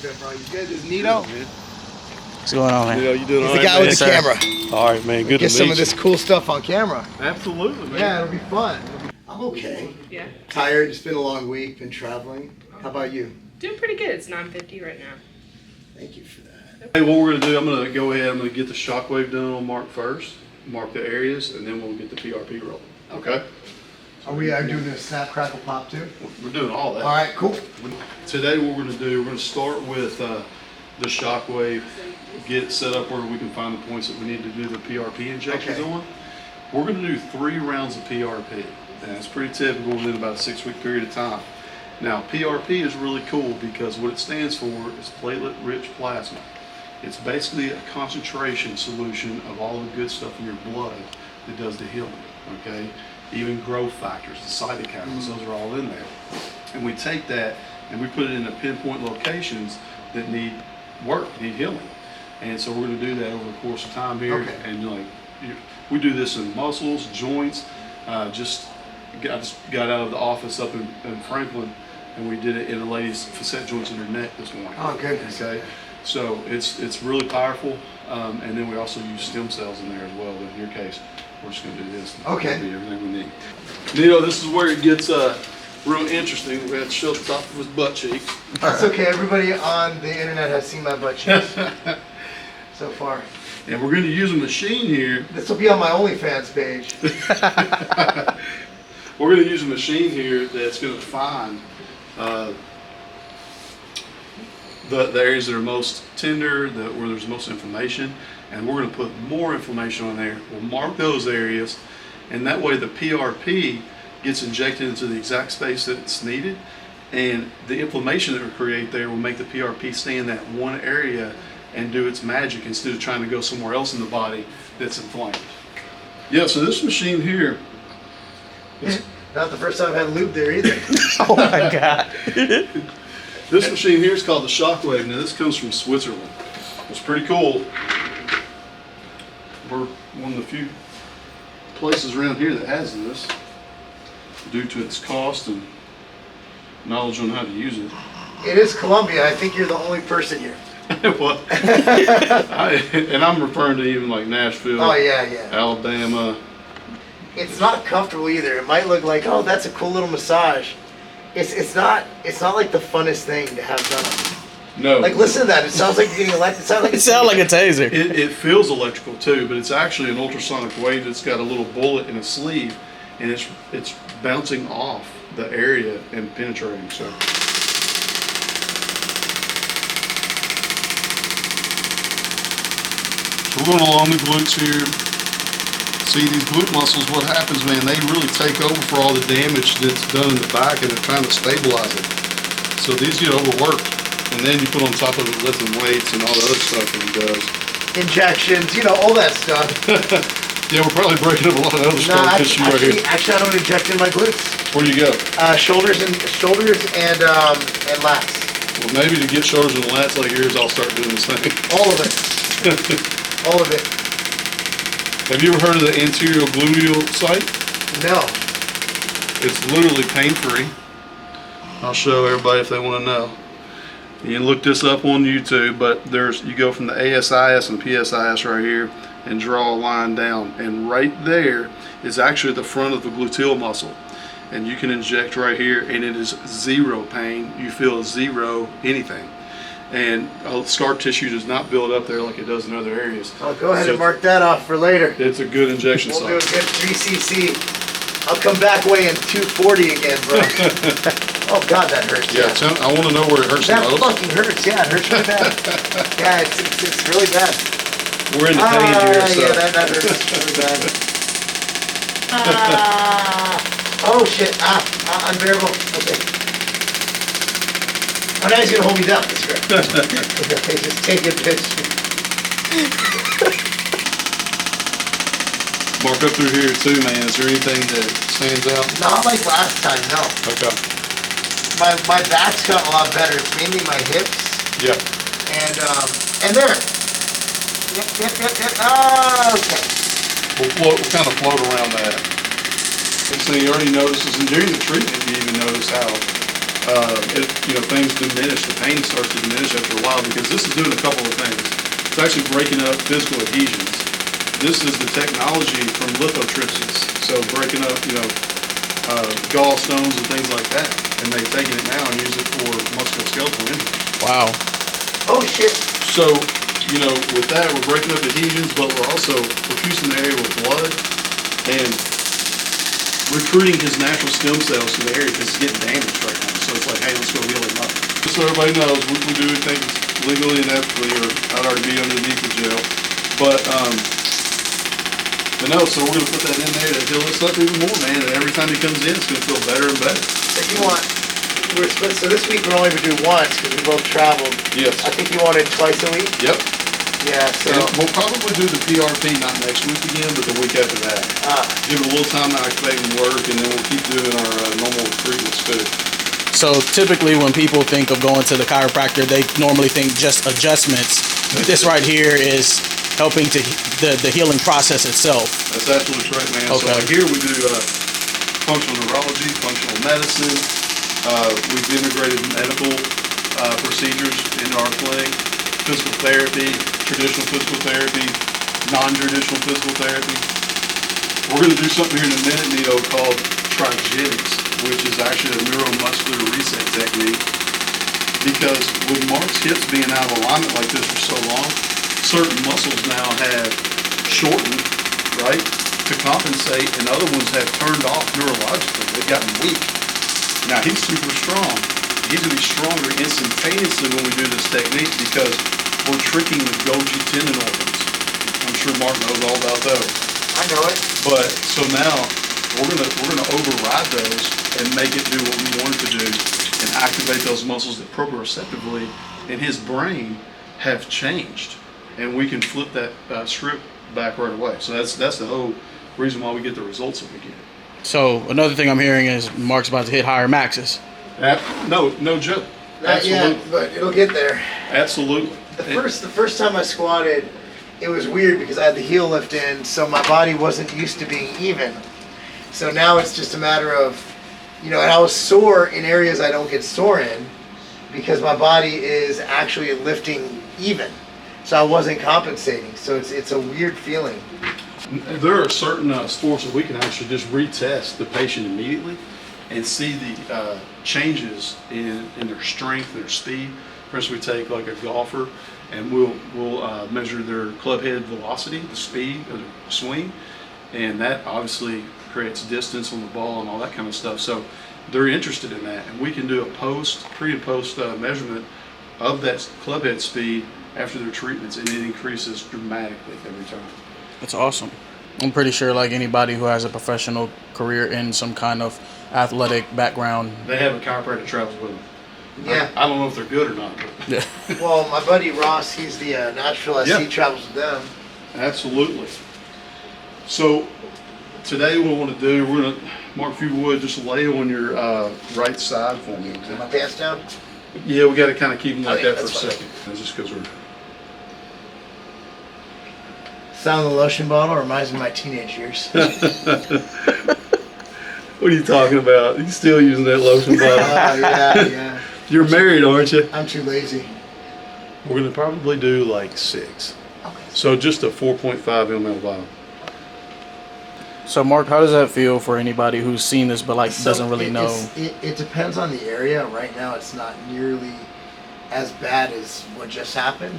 been, bro? You good? This is Nito. What's going on, man? Nito, you doing all He's right, the guy with the man? camera. All right, man. Good to Get meet some you. of this cool stuff on camera. Absolutely, man. Yeah, it'll be fun. I'm okay. Yeah. Tired. It's been a long week. Been traveling. How about you? Doing pretty good. It's 9:50 right now. Thank you for that. Hey, what we're going to do, I'm going to go ahead, I'm going to get the Shockwave done on Marc first, mark the areas, and then we'll get the PRP rolling. Okay? Are we doing a snap, crackle, pop too? We're doing all that. All right, cool. Today what we're going to do, we're going to start with the Shockwave, get set up where we can find the points that we need to do the PRP injections on. We're going to do 3 rounds of PRP, and it's pretty typical within about a 6-week period of time. Now, PRP is really cool because what it stands for is platelet-rich plasma. It's basically a concentration solution of all the good stuff in your blood that does the healing, okay? Even growth factors, the cytokines, those are all in there. And we take that and we put it in the pinpoint locations that need work, need healing. And so we're going to do that over the course of time here. Okay. And we do this in muscles, joints. I just got out of the office up in Franklin, and we did it in a lady's facet joints in her neck this morning. Oh, goodness. Okay, so it's really powerful, and then we also use stem cells in there as well. But in your case, we're just going to do this. Okay. It'll be everything we need. Nito, this is where it gets real interesting. We have to show the top of his butt cheeks. That's okay. Everybody on the internet has seen my butt cheeks so far. And we're going to use a machine here. This will be on my OnlyFans page. We're going to use a machine here that's going to find the areas that are most tender, where there's most inflammation, and we're going to put more inflammation on there. We'll mark those areas, and that way the PRP gets injected into the exact space that it's needed, and the inflammation that we create there will make the PRP stay in that one area and do its magic instead of trying to go somewhere else in the body that's inflamed. Yeah, so this machine here, Not the first time I've had lube there either. Oh my God. this machine here is called the Shockwave. Now this comes from Switzerland. It's pretty cool. We're one of the few places around here that has this due to its cost and knowledge on how to use it. It is Colombia. I think you're the only person here. Well, and I'm referring to even like Nashville, Oh yeah. Alabama. It's not comfortable either. It might look like, oh, that's a cool little massage. It's not like the funnest thing to have done. No. Like, listen to that. It sounds like you're getting elected. It sounds like a taser. It feels electrical too, but it's actually an ultrasonic wave that's got a little bullet in a sleeve, and it's bouncing off the area and penetrating. So we're going along the glutes here. See these glute muscles, what happens, man, they really take over for all the damage that's done in the back, and they're trying to stabilize it. So these get overworked, and then you put on top of it lifting weights and all the other stuff that he does. Injections, all that stuff. Yeah, we're probably breaking up a lot of other scar tissue right here. Actually, I don't inject in my glutes. Where do you go? Shoulders and lats. Well, maybe to get shoulders and lats like yours, I'll start doing the same. All of it. All of it. Have you ever heard of the Anterior gluteal site? No. It's literally pain-free. I'll show everybody if they want to know. You can look this up on YouTube, but you go from the ASIS and PSIS right here and draw a line down, and right there is actually the front of the gluteal muscle, and you can inject right here, and it is 0 pain. You feel 0 anything, and scar tissue does not build up there like it does in other areas. I'll go ahead and mark that off for later. It's a good injection We'll do a site. good 3cc. I'll come back weighing 240 again, bro. Oh God, that hurts. Yeah, I want to know where it hurts the That most. fucking hurts. Yeah, it hurts really bad. Yeah, it's really bad. We're in the pain here, so. Yeah, that hurts really bad. Oh shit. Unbearable. Okay. Oh, now he's gonna hold me down. That's great. Okay, just take it, bitch. Mark up through here too, man. Is there anything that stands out? Not like last time, no. Okay. My back's gotten a lot better. It's mainly my hips. Yeah. And there. Yep. Oh, okay. We'll kind of float around that. And so you already noticed this, and during the treatment you even notice how things diminish, the pain starts to diminish after a while, because this is doing a couple of things. It's actually breaking up physical adhesions. This is the technology from lithotripsy, so breaking up, gallstones and things like that, and they've taken it now and use it for musculoskeletal injury. Wow. Oh shit. So, with that, we're breaking up adhesions, but we're also perfusing the area with blood and recruiting his natural stem cells to the area because it's getting damaged right now. So it's like, hey, let's go heal him up. Just so everybody knows, we do things legally and ethically, or I'd already be underneath the jail. But no, so we're going to put that in there to heal this up even more, man. And every time he comes in, it's going to feel better and better. If you want, we're split. So this week we're only going to do once because we both traveled. Yes. I think you wanted twice a week. Yep. Yeah. So And we'll probably do the PRP not next week again, but the week after that. Give it a little time to activate and work, and then we'll keep doing our normal treatments too. So typically when people think of going to the chiropractor, they normally think just adjustments. This right here is helping to the healing process itself. That's absolutely correct, man. Okay. So here we do functional neurology, functional medicine. We've integrated medical procedures into our clinic, physical therapy, traditional physical therapy, non-traditional physical therapy. We're going to do something here in a minute, Nito, called trigenics, which is actually a neuromuscular reset technique. Because with Marc's hips being out of alignment like this for so long, certain muscles now have shortened, right, to compensate, and other ones have turned off neurologically. They've gotten weak. Now he's super strong. He's going to be stronger instantaneously when we do this technique because we're tricking the Golgi tendon organs. I'm sure Marc knows all about those. I know it. But so now we're gonna override those and make it do what we want it to do and activate those muscles that proprioceptively in his brain have changed, and we can flip that strip back right away. So that's the whole reason why we get the results that we get. So another thing I'm hearing is Marc's about to hit higher maxes. No joke. Not yet, but it'll get there. Absolutely. The first time I squatted, it was weird because I had the heel lift in, so my body wasn't used to being even. So now it's just a matter of, and I was sore in areas I don't get sore in because my body is actually lifting even. So I wasn't compensating. So it's a weird feeling. There are certain sports that we can actually just retest the patient immediately and see the changes in their strength, their speed. For instance, we take like a golfer and we'll measure their club head velocity, the speed of the swing, and that obviously creates distance on the ball and all that kind of stuff. So they're interested in that, and we can do a pre and post measurement of that club head speed after their treatments, and it increases dramatically every time. That's awesome. I'm pretty sure like anybody who has a professional career in some kind of athletic background. They have a chiropractor that travels with them. Yeah. I don't know if they're good or not. But Yeah. Well, my buddy Ross, he's the naturalist. Yeah. He travels with them. Absolutely. So today what we want to do, we're going to, Marc, if you would, just lay on your right side for me. Put my pants down. Yeah, we got to kind of keep them like Okay, that for a that's fine. second. That's just because we're... Sound of the lotion bottle reminds me of my teenage years. What are you talking about? You still using that lotion bottle? Yeah. You're married, aren't you? I'm too lazy. We're going to probably do like 6. Okay. So just a 4.5 ml bottle. So Marc, how does that feel for anybody who's seen this but like doesn't really know? It depends on the area. Right now, it's not nearly as bad as what just happened.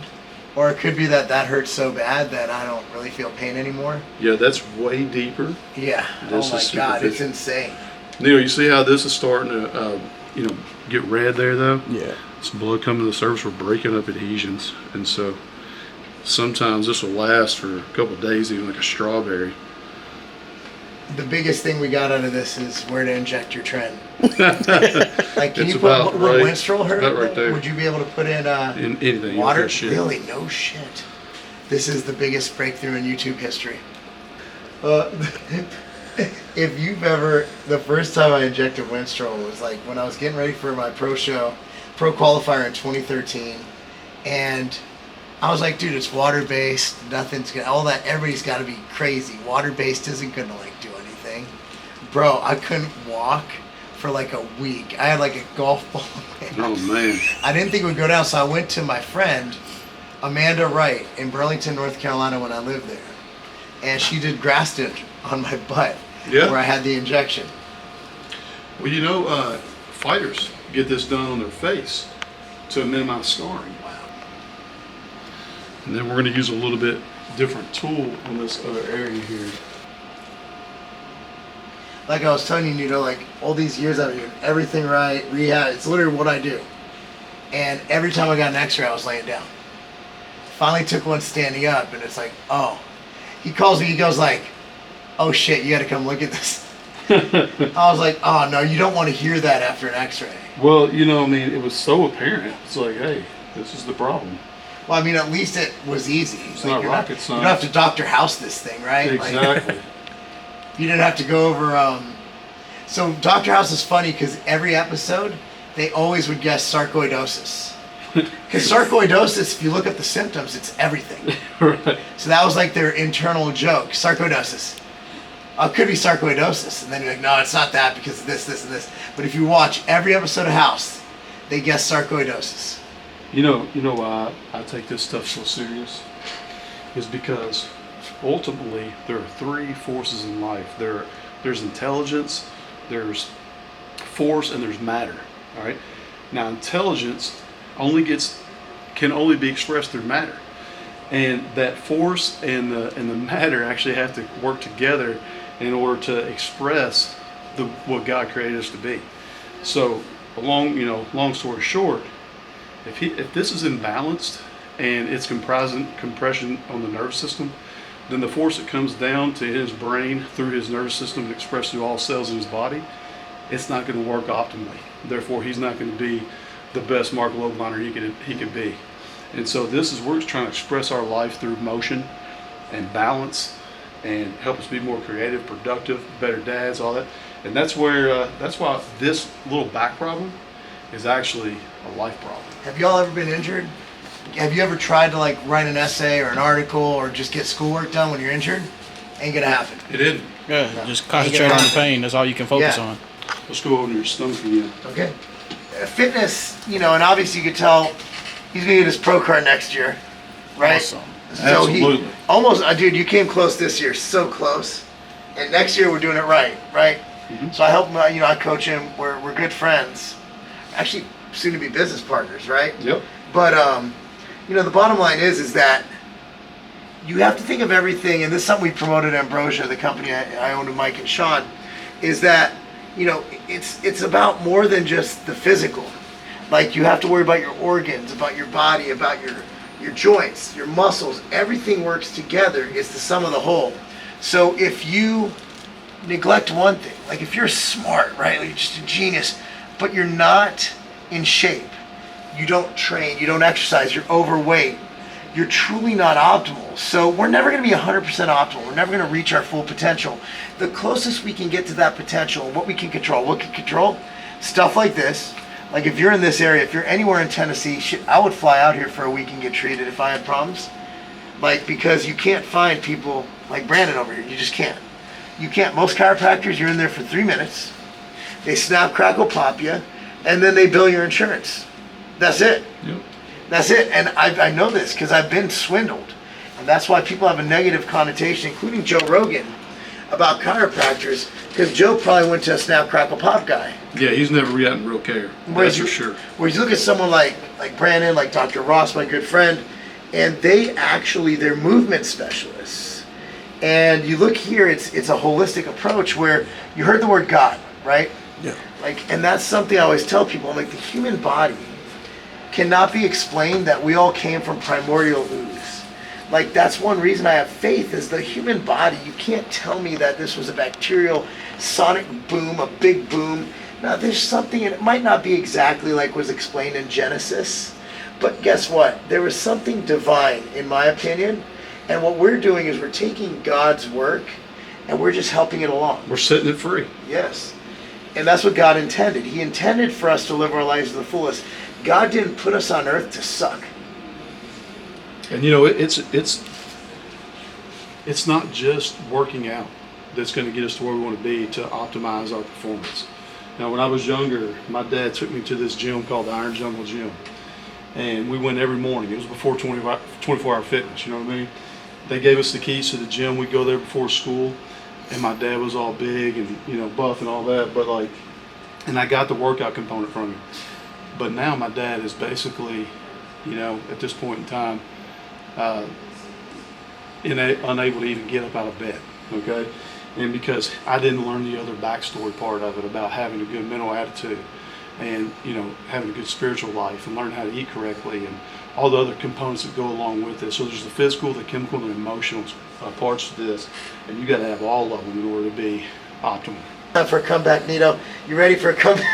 Or it could be that hurts so bad that I don't really feel pain anymore. Yeah, that's way deeper. Yeah. This Oh my is God, it's superficial. insane. Neil, you see how this is starting to, get red there though? Yeah. It's blood coming to the surface. We're breaking up adhesions, and so sometimes this will last for a couple of days, even like a strawberry. The biggest thing we got out of this is where to inject your trend. Like, can It's you about put, would right- Winstrol hurt? about right there. Would you be able to put in In anything, water? you shit. Really? No shit. This is the biggest breakthrough in YouTube history. If you've ever, the first time I injected Winstrol was like when I was getting ready for my pro qualifier in 2013, and I was like, dude, it's water-based, nothing's gonna, all that, everybody's gotta be crazy. Water-based isn't gonna like do anything. Bro, I couldn't walk for like a week. I had like a golf ball. Oh man. I didn't think it would go down, so I went to my friend Amanda Wright in Burlington, North Carolina when I lived there. And she did grass stitch on my butt where I had the injection. Well, you know, fighters get this done on their face to minimize scarring. Wow. And then we're going to use a little bit different tool on this other area here. Like I was telling you, like all these years I've been doing everything right, rehab, it's literally what I do. And every time I got an x-ray, I was laying down. Finally took one standing up, and it's like, oh. He calls me, he goes like, oh shit, you gotta come look at this. I was like, oh no, you don't want to hear that after an x-ray. Well, you know, I mean, it was so apparent. It's like, hey, this is the problem. Well, I mean, at least it was easy. It's not rocket science. You don't have to Dr. House this thing, right? Exactly. Like, you didn't have to go over. So Dr. House is funny because every episode, they always would guess sarcoidosis. Because sarcoidosis, if you look at the symptoms, it's everything. Right. So that was like their internal joke, sarcoidosis. It could be sarcoidosis. And then you're like, no, it's not that because of this, this, and this. But if you watch every episode of House, they guess sarcoidosis. You know why I take this stuff so serious? Is because ultimately there are three forces in life. There's intelligence, there's force, and there's matter. All right. Now intelligence can only be expressed through matter, and that force and the matter actually have to work together in order to express what God created us to be. So, long story short, if this is imbalanced and it's comprising compression on the nervous system, then the force that comes down to his brain through his nervous system and expressed through all cells in his body, it's not going to work optimally. Therefore, he's not going to be the best Marc Lobliner he could be. And so we're just trying to express our life through motion and balance and help us be more creative, productive, better dads, all that. And that's why this little back problem is actually a life problem. Have y'all ever been injured? Have you ever tried to like write an essay or an article or just get schoolwork done when you're injured? Ain't gonna happen. It didn't. Yeah, No. just concentrate on the pain. That's all you can focus Yeah. on. Let's go over your stomach again. Okay. Fitness, and obviously you could tell he's gonna get his pro card next year, right? Awesome. So Absolutely. he almost, dude, you came close this year, so close. And next year we're doing it right? Mm-hmm. So I help him, I coach him. We're good friends, actually soon to be business partners, right? Yep. But the bottom line is that you have to think of everything, and this is something we promoted at Ambrosia, the company I own with Mike and Sean, is that it's about more than just the physical. Like you have to worry about your organs, about your body, about your joints, your muscles. Everything works together. It's the sum of the whole. So if you neglect one thing, like if you're smart, right, like you're just a genius, but you're not in shape, you don't train, you don't exercise, you're overweight, you're truly not optimal. So we're never going to be 100% optimal. We're never going to reach our full potential. The closest we can get to that potential, what we can control, stuff like this. Like if you're in this area, if you're anywhere in Tennessee, I would fly out here for a week and get treated if I had problems. Like, because you can't find people like Brandon over here. You just can't. You can't. Most chiropractors, you're in there for 3 minutes. They snap, crackle, pop you, and then they bill your insurance. That's it. Yep. That's it. And I know this because I've been swindled. And that's why people have a negative connotation, including Joe Rogan, about chiropractors, because Joe probably went to a snap, crackle, pop guy. Yeah, he's never gotten real care. That's for sure. Whereas you look at someone like Brandon, like Dr. Ross, my good friend, and they're movement specialists. And you look here, it's a holistic approach where you heard the word God, right? Yeah. And that's something I always tell people. I'm like, the human body cannot be explained that we all came from primordial ooze. Like, that's one reason I have faith is the human body. You can't tell me that this was a bacterial sonic boom, a big boom. Now, there's something, and it might not be exactly like was explained in Genesis, but guess what? There was something divine, in my opinion, and what we're doing is we're taking God's work, and we're just helping it along. We're setting it free. Yes. And that's what God intended. He intended for us to live our lives to the fullest. God didn't put us on earth to suck. And it's not just working out that's going to get us to where we want to be to optimize our performance. Now, when I was younger, my dad took me to this gym called the Iron Jungle Gym. And we went every morning. It was before 24-hour fitness, you know what I mean? They gave us the keys to the gym. We'd go there before school. And my dad was all big and, you know, buff and all that. But like, and I got the workout component from him. But now my dad is basically, you know, at this point in time, unable to even get up out of bed, okay? And because I didn't learn the other backstory part of it about having a good mental attitude and, you know, having a good spiritual life and learn how to eat correctly and all the other components that go along with it. So there's the physical, the chemical, and the emotional parts to this, and you got to have all of them in order to be optimal. Time for a comeback, Nito. You ready for a comeback?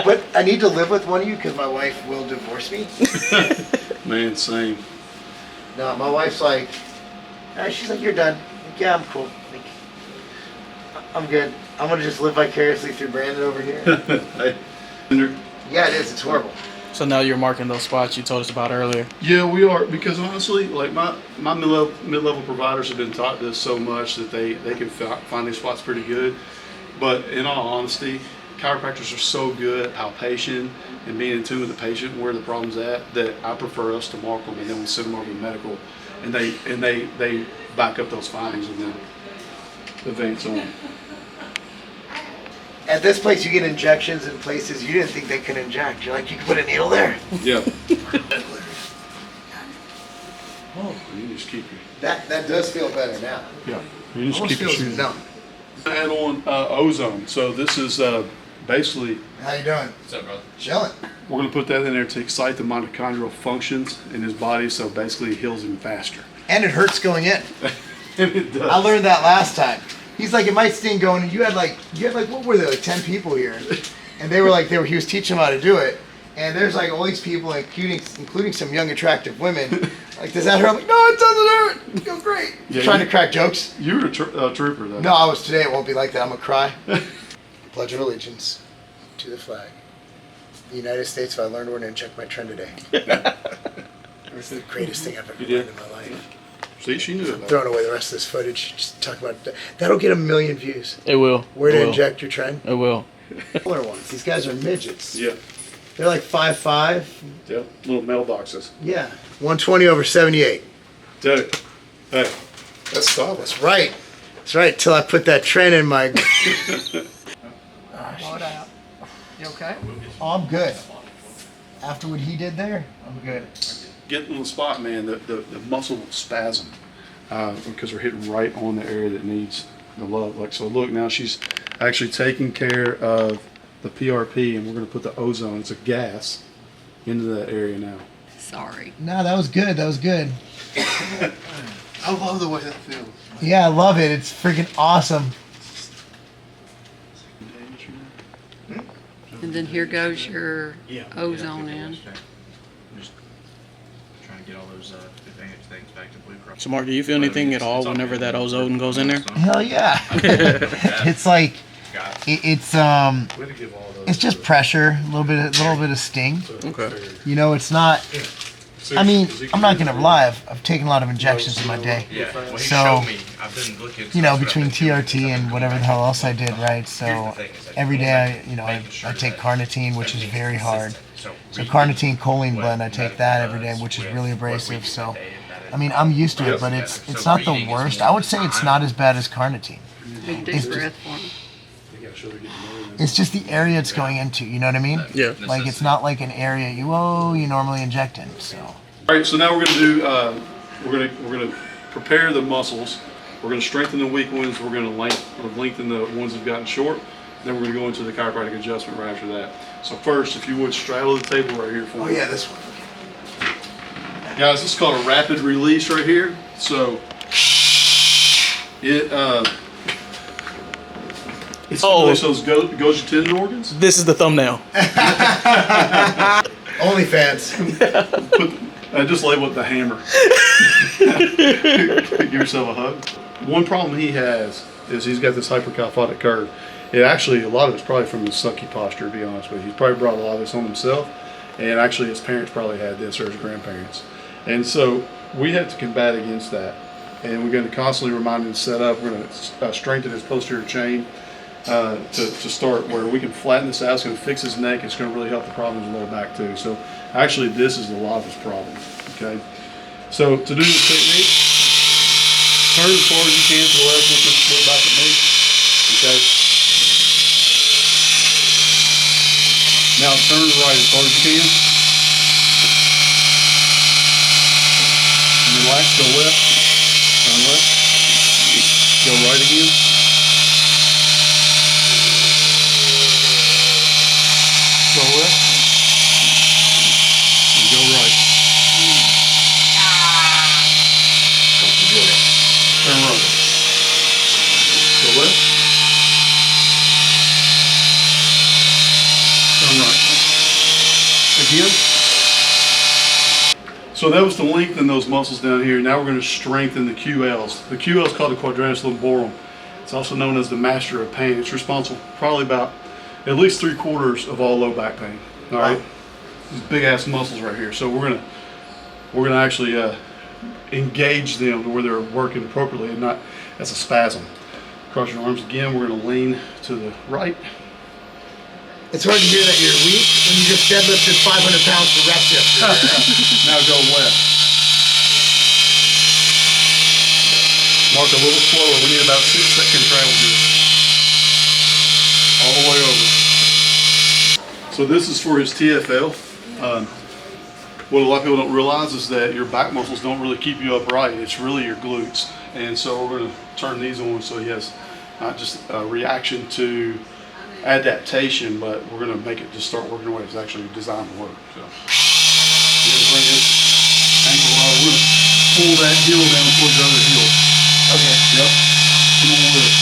But I need to live with one of you because my wife will divorce me. Man, same. No, my wife's like, she's like, you're done. Like, yeah, I'm cool. Like, I'm good. I'm gonna just live vicariously through Brandon over here. Yeah, it is. It's horrible. So now you're marking those spots you told us about earlier. Yeah, we are, because honestly, like my mid-level providers have been taught this so much that they can find these spots pretty good. But in all honesty, chiropractors are so good at palpation and being in tune with the patient where the problem's at that I prefer us to mark them and then we send them over to medical and they back up those findings and then advance on. At this place, you get injections in places you didn't think they could inject. You're like, you can put a needle there. Yeah. Oh, you just keep your... That does feel better now. Yeah. You just Almost keep your feels shoes numb. Add on Ozone. So this is basically... How you doing? What's up, brother? Chilling. We're going to put that in there to excite the mitochondrial functions in his body, so basically it heals him faster. And it hurts going in. And it does. I learned that last time. He's like, it might sting going, and you had like, what were there, like 10 people here? And they were like, he was teaching them how to do it. And there's like all these people, including some young, attractive women. Like, does that hurt? I'm like, no, it doesn't hurt. It feels great. Yeah, Trying to crack jokes. You were a trooper, though. No, I was today. It won't be like that. I'm going to cry. Pledge of allegiance to the flag. The United States, if I learned where to inject my trend today. This is the greatest thing I've ever learned in my life. See, she knew it. Throwing away the rest of this footage. Just talk about that. That'll get 1 million views. It will. Where It to will. inject your trend. It will. Smaller ones. These guys are midgets. Yeah. They're like 5'5". Yeah. Little mailboxes. Yeah. 120/78. Dude. Hey. That's solid. That's right. That's right. Till I put that trend in my. You okay? Oh, I'm good. After what he did there, I'm good. Get in the spot, man. The muscle will spasm because we're hitting right on the area that needs the love. Like, so look, now she's actually taking care of the PRP, and we're going to put the ozone, it's a gas, into that area now. Sorry. No, that was good. That was good. I love the way that feels. Yeah, I love it. It's freaking awesome. And then here goes your ozone in. Just trying to get all those advantage things back to Blue Cross. So Mark, do you feel anything at all whenever that ozone goes in there? Hell yeah. It's like it's just pressure, a little bit of sting. Okay. You know, it's not. I mean, I'm not gonna lie. I've taken a lot of injections in my day. Yeah, well, he So, showed me. I've been looking. You know, between TRT and whatever the hell else I did, right? So every day, I take carnitine, which is very hard. So carnitine choline blend, I take that every day, which is really abrasive. So, I mean, I'm used to it, but it's not the worst. I would say it's not as bad as carnitine. Big deep breath for him. It's just the area it's going into. You know what I mean? Yeah. Like it's not like an area you normally inject in. So. All right, so now we're going to do, we're going to prepare the muscles. We're going to strengthen the weak ones. We're going to lengthen the ones that've gotten short. Then we're going to go into the chiropractic adjustment right after that. So first, if you would straddle the table right here for me. Oh yeah, this one. Guys, this is called a rapid release right here. So it stimulates those goji tendon organs. This is the thumbnail. OnlyFans. I just label it the hammer. Give yourself a hug. One problem he has is he's got this hyperkyphotic curve. A lot of it's probably from his sucky posture, to be honest with you. He's probably brought a lot of this on himself, and actually his parents probably had this, or his grandparents. And so we have to combat against that. And we're going to constantly remind him to set up. We're going to strengthen his posterior chain. to start, where we can flatten this out. It's going to fix his neck. It's going to really help the problem in his lower back too. So actually this is a lot of his problem, okay? So to do this technique, turn as far as you can to the left, look back at me, okay? Now turn to the right as far as you can. And relax, go left, turn left, go right again. Go left, and go right. Turn right. Go left. Turn right. Again. So that was to lengthen those muscles down here. Now we're going to strengthen the QLs. The QL is called the quadratus lumborum. It's also known as the master of pain. It's responsible for probably about at least 3/4 of all low back pain. All right, these big ass muscles right here. So we're gonna actually engage them to where they're working appropriately and not as a spasm. Cross your arms again. We're gonna lean to the right. It's hard to hear that you're weak when you just deadlifted 500 pounds for reps yesterday. Now go left. Mark a little slower. We need about 6-second travel here. All the way over. So this is for his TFL. What a lot of people don't realize is that your back muscles don't really keep you upright. It's really your glutes. And so we're going to turn these on so he has not just a reaction to adaptation, but we're going to make it just start working the way it's actually designed to work. So we're going to bring his ankle out. We're going to pull that heel down towards the other heel. Okay. Yep. Come on with it.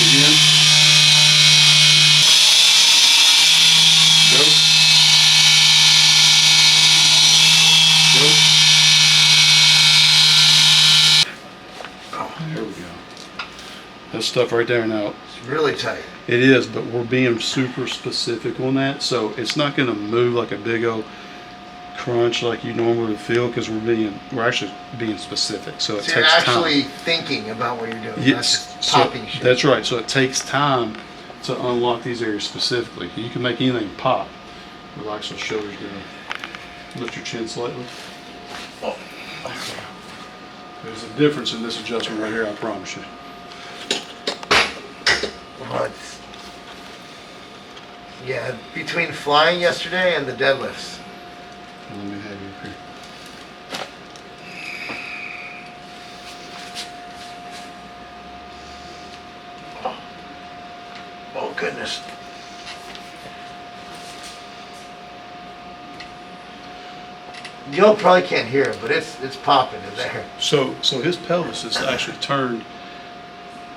Again. Go. Go. Oh, there we go. That stuff right there now. It's really tight. It is, but we're being super specific on that, so it's not going to move like a big old crunch like you normally would feel, because we're actually being specific. So it So you're takes actually time. thinking about what you're doing. Not Yes, just popping shit. that's right. So it takes time to unlock these areas specifically. You can make anything pop. Relax those shoulders down. Lift your chin slightly. Oh. There's a difference in this adjustment right here, I promise you. Well, yeah, between flying yesterday and the deadlifts. Let me have you up here. Oh goodness. Y'all probably can't hear it, but it's popping in there. So his pelvis is actually turned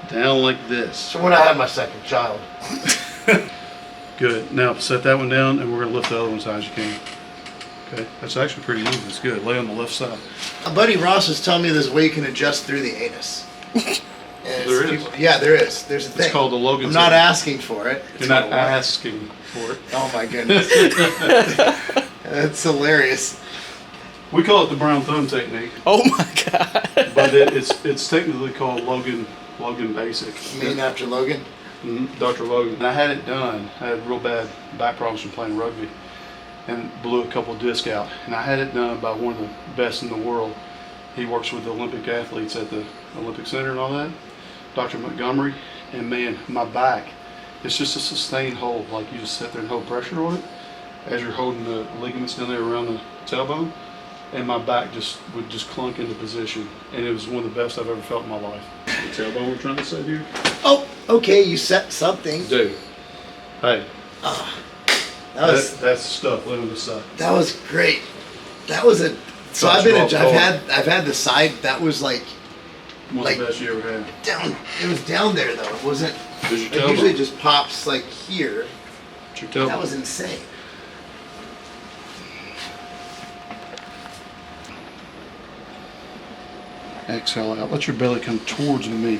down like this. So when I had my second child. Good. Now set that one down, and we're going to lift the other one as high as you can. Okay, that's actually pretty easy. It's good. Lay on the left side. My buddy Ross was telling me there's a way you can adjust through the anus. There is. Yeah, there is. There's a thing. It's called the Logan. I'm not asking for it. You're not asking for it. Oh my goodness. That's hilarious. We call it the brown thumb technique, Oh my God. but it's technically called Logan Basic. Named after Logan. Dr. Logan. And I had it done. I had real bad back problems from playing rugby and blew a couple discs out. And I had it done by one of the best in the world. He works with the Olympic athletes at the Olympic Center and all that, Dr. Montgomery. And man, my back, it's just a sustained hold. Like you just sit there and hold pressure on it as you're holding the ligaments down there around the tailbone. And my back would just clunk into position. And it was one of the best I've ever felt in my life. The tailbone we're trying to set here? Oh, okay, you set something. Dude. Hey. That's That's stuff. Look at this side. that was great. That was a. So Got I've you been. off I've had the side that was like One of the best you ever had. down. It was down there though. It wasn't. There's your It tailbone. usually just pops like here. It's your tailbone. That was insane. Exhale out. Let your belly come towards me.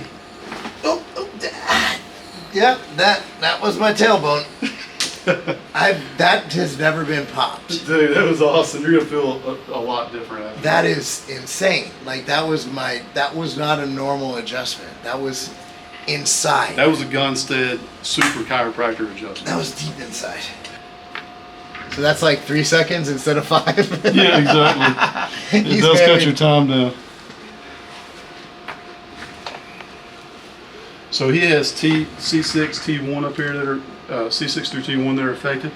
Oh, yeah, that was my tailbone. That has never been popped. Dude, that was awesome. You're gonna feel a lot different after. That is insane. Like that was not a normal adjustment. That was inside. That was a Gunstead super chiropractor adjustment. That was deep inside. So that's like 3 seconds instead of 5. Yeah, exactly. It He's does heavy. cut your time down. So he has C6, T1 up here that are C6 through T1 that are affected.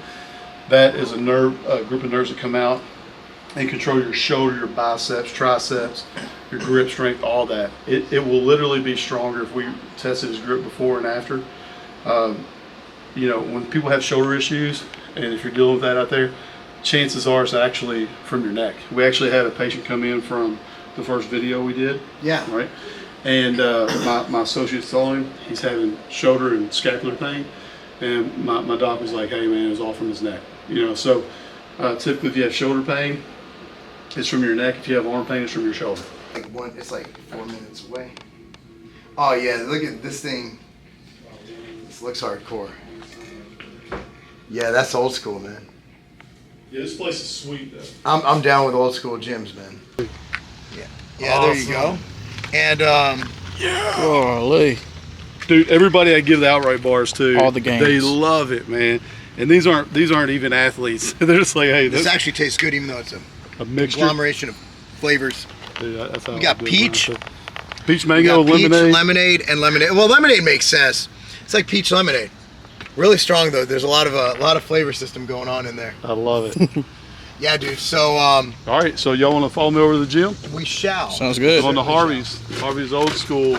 That is a group of nerves that come out and control your shoulder, your biceps, triceps, your grip strength, all that. It will literally be stronger if we tested his grip before and after. You know, when people have shoulder issues, and if you're dealing with that out there, chances are it's actually from your neck. We actually had a patient come in from the first video we did. Yeah. Right. And my associate saw him. He's having shoulder and scapular pain, and my doc was like, "Hey man, it was all from his neck." You know, so typically if you have shoulder pain, it's from your neck. If you have arm pain, it's from your shoulder. It's like 4 minutes away. Oh yeah, look at this thing. This looks hardcore. Yeah, that's old school, man. Yeah, this place is sweet though. I'm down with old school gyms, man. Yeah, there you go. And Holy. Dude, everybody I give the outright bars to, All the games. they love it, man. And these aren't even athletes. They're just like, hey, this this actually tastes good, even though it's a mixture. agglomeration of flavors. Dude, that's how We I got do it, peach. man. Peach, We mango, got peach, lemonade. lemonade, and lemonade. Well, lemonade makes sense. It's like peach lemonade. Really strong though. There's a lot of flavor system going on in there. I love it. Yeah, dude. So All right, so y'all want to follow me over to the gym? we shall. Sounds good. On to Harvey's. Harvey's old school.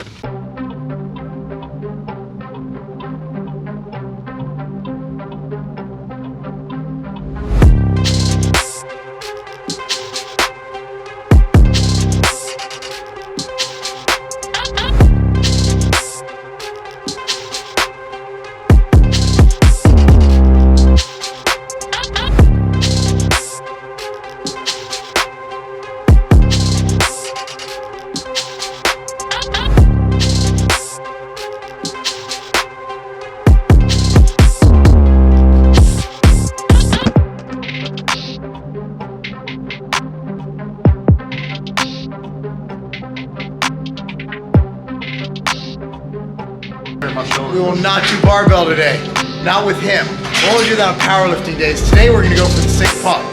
We will not do barbell today. Not with him. We'll only do that on powerlifting days. Today we're gonna go for the sick pump.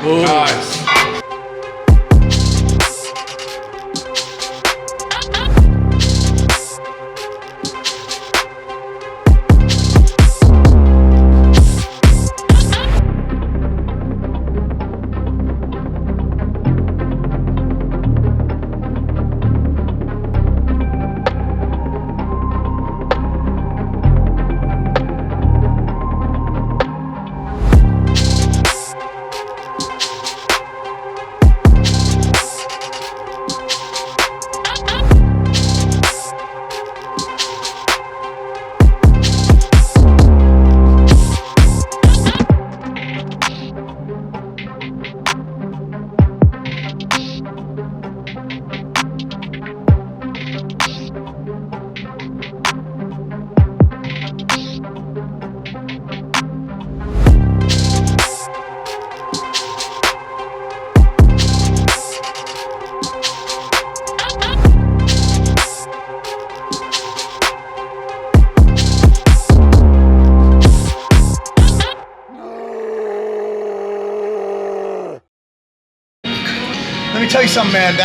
Nice. Let me tell you something, man.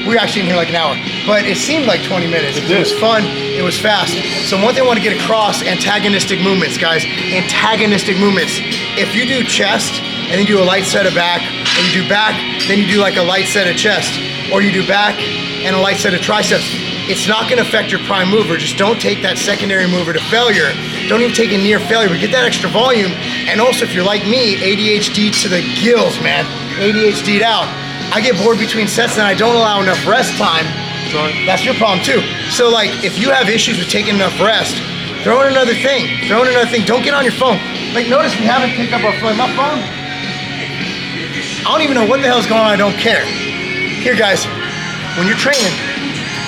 We were actually in here like an hour, but it seemed like 20 minutes. It was fun. It was fast. So one thing I want to get across, antagonistic movements, guys. Antagonistic movements. If you do chest and then you do a light set of back, and you do back, then you do like a light set of chest, or you do back and a light set of triceps, it's not going to affect your prime mover. Just don't take that secondary mover to failure. Don't even take it near failure, but get that extra volume. And also, if you're like me, ADHD to the gills, man. ADHD'd out. I get bored between sets and I don't allow enough rest time. Sorry. That's your problem too. So like, if you have issues with taking enough rest, throw in another thing. Throw in another thing. Don't get on your phone. Like, notice we haven't picked up our phone. My phone, I don't even know what the hell's going on. I don't care. Here, guys, when you're training,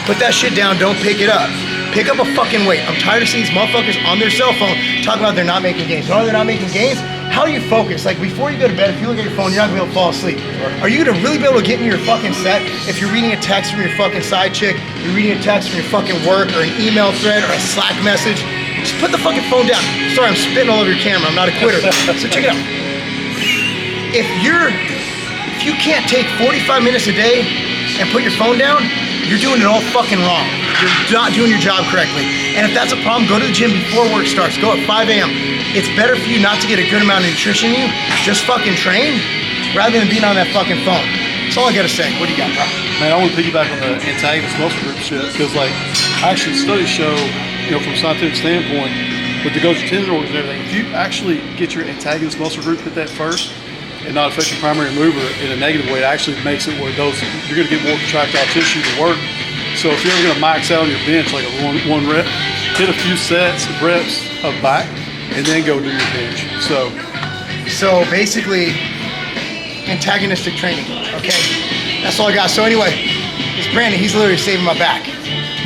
put that shit down. Don't pick it up. Pick up a fucking weight. I'm tired of seeing these motherfuckers on their cell phone talking about they're not making gains. No, they're not making gains. How do you focus? Like before you go to bed, if you look at your phone, you're not gonna be able to fall asleep. Are you gonna really be able to get into your fucking set if you're reading a text from your fucking side chick, you're reading a text from your fucking work, or an email thread, or a Slack message? Just put the fucking phone down. Sorry, I'm spitting all over your camera. I'm not a quitter. So check it out. If you can't take 45 minutes a day and put your phone down, you're doing it all fucking wrong. You're not doing your job correctly. And if that's a problem, go to the gym before work starts. Go at 5 a.m. It's better for you not to get a good amount of nutrition in you. Just fucking train rather than being on that fucking phone. That's all I gotta say. What do you got, bro? Man, I want to piggyback on the antagonist muscle group shit because, like, actually studies show, from a scientific standpoint, with the Golgi tendon organs and everything, if you actually get your antagonist muscle group, hit that first, and not affect your primary mover in a negative way, it actually makes it where you're going to get more contractile tissue to work. So if you're ever going to max out on your bench, like a one rep, hit a few sets, reps of back, and then go do your bench. So basically, antagonistic training, okay? That's all I got. So anyway, it's Brandon. He's literally saving my back,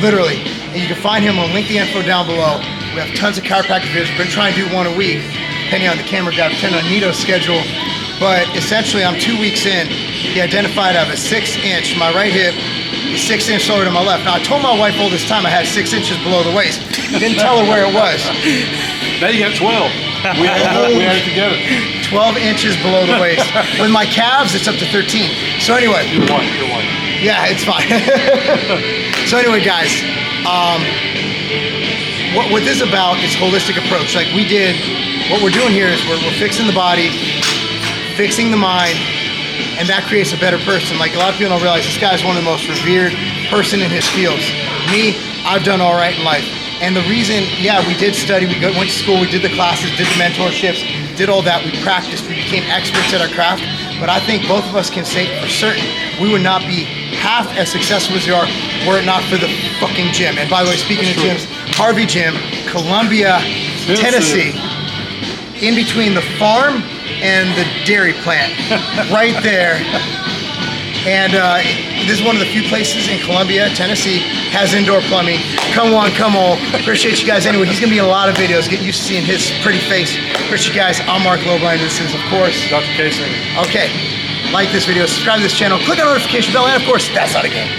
literally. And you can find him on link the info down below. We have tons of chiropractic videos. We're gonna try and do one a week, depending on the camera guy, depending on Nito's schedule. But essentially, I'm 2 weeks in. He identified I have a 6-inch. My right hip is 6 inches lower than my left. Now I told my wife all this time I had 6 inches below the waist. Didn't tell her where it was. now you got 12. We had it together. 12 inches below the waist. With my calves, it's up to 13. So anyway. You're white. Yeah, it's fine. So anyway, guys, what this is about is holistic approach. Like we did, what we're doing here is we're fixing the body, fixing the mind, and that creates a better person. Like a lot of people don't realize this guy's one of the most revered person in his fields. Me, I've done all right in life. And the reason, yeah, we did study, went to school, we did the classes, did the mentorships, did all that, we practiced, we became experts at our craft. But I think both of us can say for certain, we would not be half as successful as we are were it not for the fucking gym. And by the way, speaking of gyms, Harvey Gym, Columbia, Tennessee, in between the farm and the dairy plant, right there. And this is one of the few places in Columbia, Tennessee, has indoor plumbing. Come on. Appreciate you guys. Anyway, he's gonna be in a lot of videos. Get used to seeing his pretty face. Appreciate you guys. I'm Marc Lobliner. This is, of course, Dr. Casey. Okay, like this video, subscribe to this channel, click on the notification bell, and of course, that's not a game.